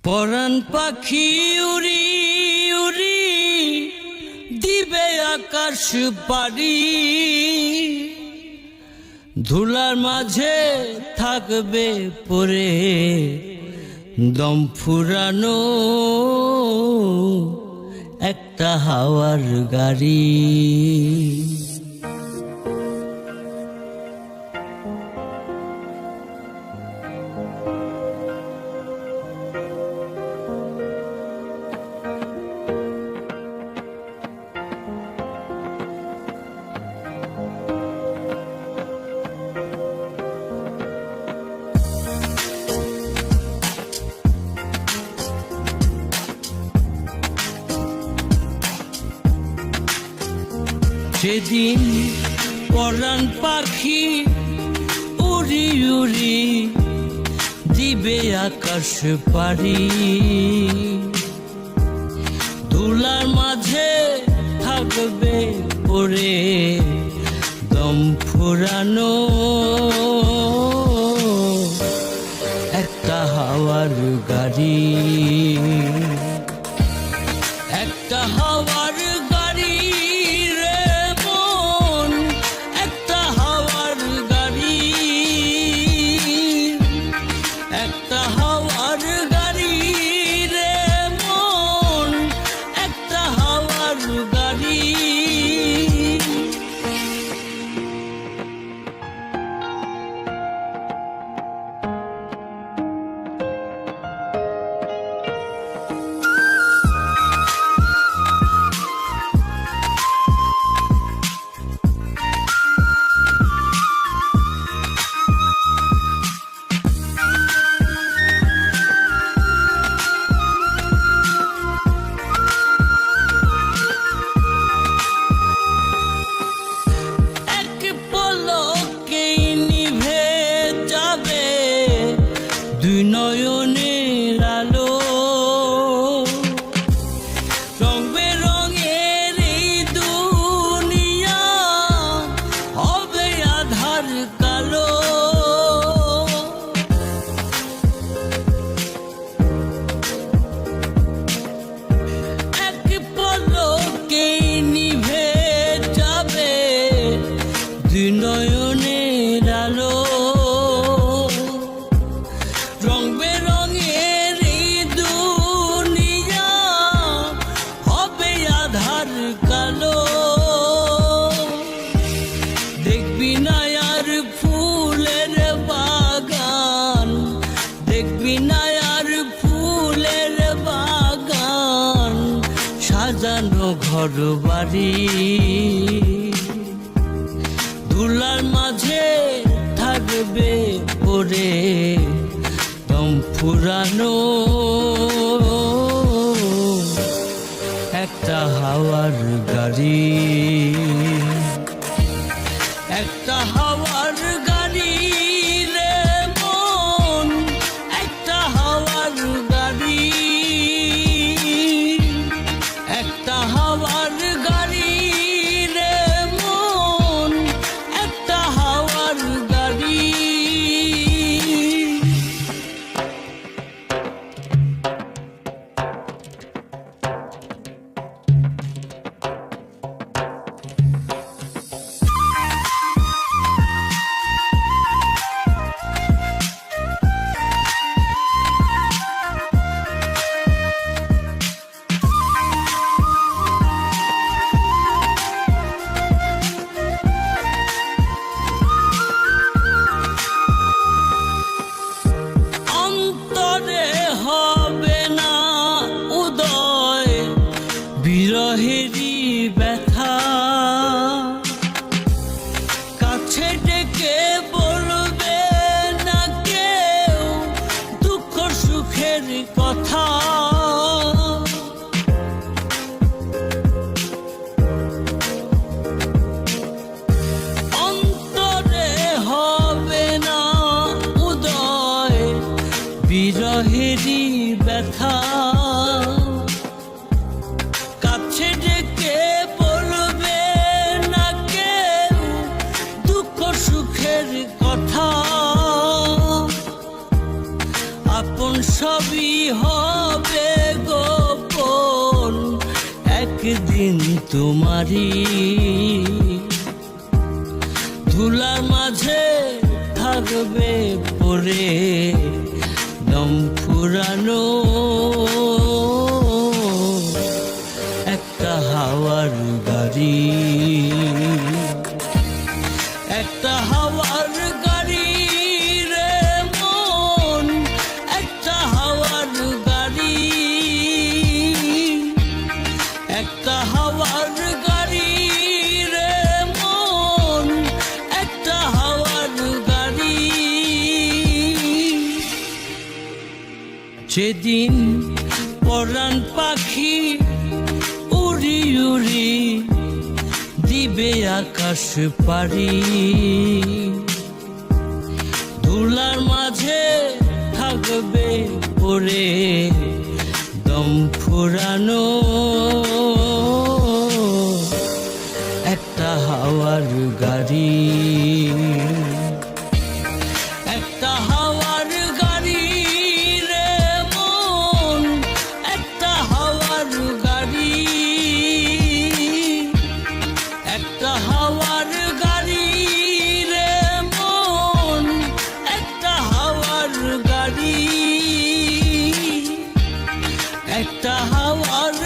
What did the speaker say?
পরাণ পাখি উড়ি উড়ি দিবে আকাশ পাড়ি, ধুলার মাঝে থাকবে পড়ে দম ফুরানো একটা হাওয়ার গাড়ি। সেদিন পরাণ পাখি উড়ি উড়ি দিবে আকাশ পাড়ি, ধুলার মাঝে থাকবে পড়ে দম ফুরানো একটা হাওয়ার গাড়ি, একটা হাওয়ার গাড়ি রে মন, একটা হাওয়ার গাড়ি, একটা হাওয়ার গাড়ি রে মন, একটা হাওয়ার গাড়ি। দুই নয়নের আলো রং বেরঙের এই দুনিয়া হবে আধার কালো, এক পলকে নিভে যাবে দুই নয়নের আলো, রং বেরঙের এই দুনিয়া হবে আধার কালো। দেখবি না আর ফুলের বাগান, দেখবি না আর ফুলের বাগান, সাজানো ঘর বাড়ি, ধুলার মাঝে থাকবে পড়ে দম ফুরানো একটা হাওয়ার গাড়ি, একটা হাওয়ার গাড়ি রে মন, একটা হাওয়ার গাড়ি, একটা হাওয়ার গাড়ি রে মন, একটা হাওয়ার গাড়ি। বিরহেরই ব্যথা কাছে ডেকে বলবে না কেউ দুঃখ সুখের কথা, অন্তরে হবে না উদয় বিরহেরই ব্যথা, কাছে ডেকে বলবে না কেউ দুঃখ সুখের কথা, আপন সবই হবে গোপন, একদিন তোমারই ধুলার মাঝে থাকবে পড়ে দম ফুরানো একটা হাওয়ার গাড়ি, একটা হাওয়ার গাড়ি রে মন, একটা হাওয়ার গাড়ি, একটা হাওয়ার গাড়ি রে মন, একটা হাওয়ার গাড়ি। যেদিন পরাণ পাখি উড়ি উড়ি দিবে আকাশ পাড়ি, ধুলার মাঝে থাকবে পড়ে দম ফুরানো একটা হাওয়ার গাড়ি, একটা হাওয়ার গাড়ি রে মন, একটা হাওয়ার গাড়ি, একটা হাওয়ার গাড়ি রে মন, একটা হাওয়ার গাড়ি, একটা হাওয়ার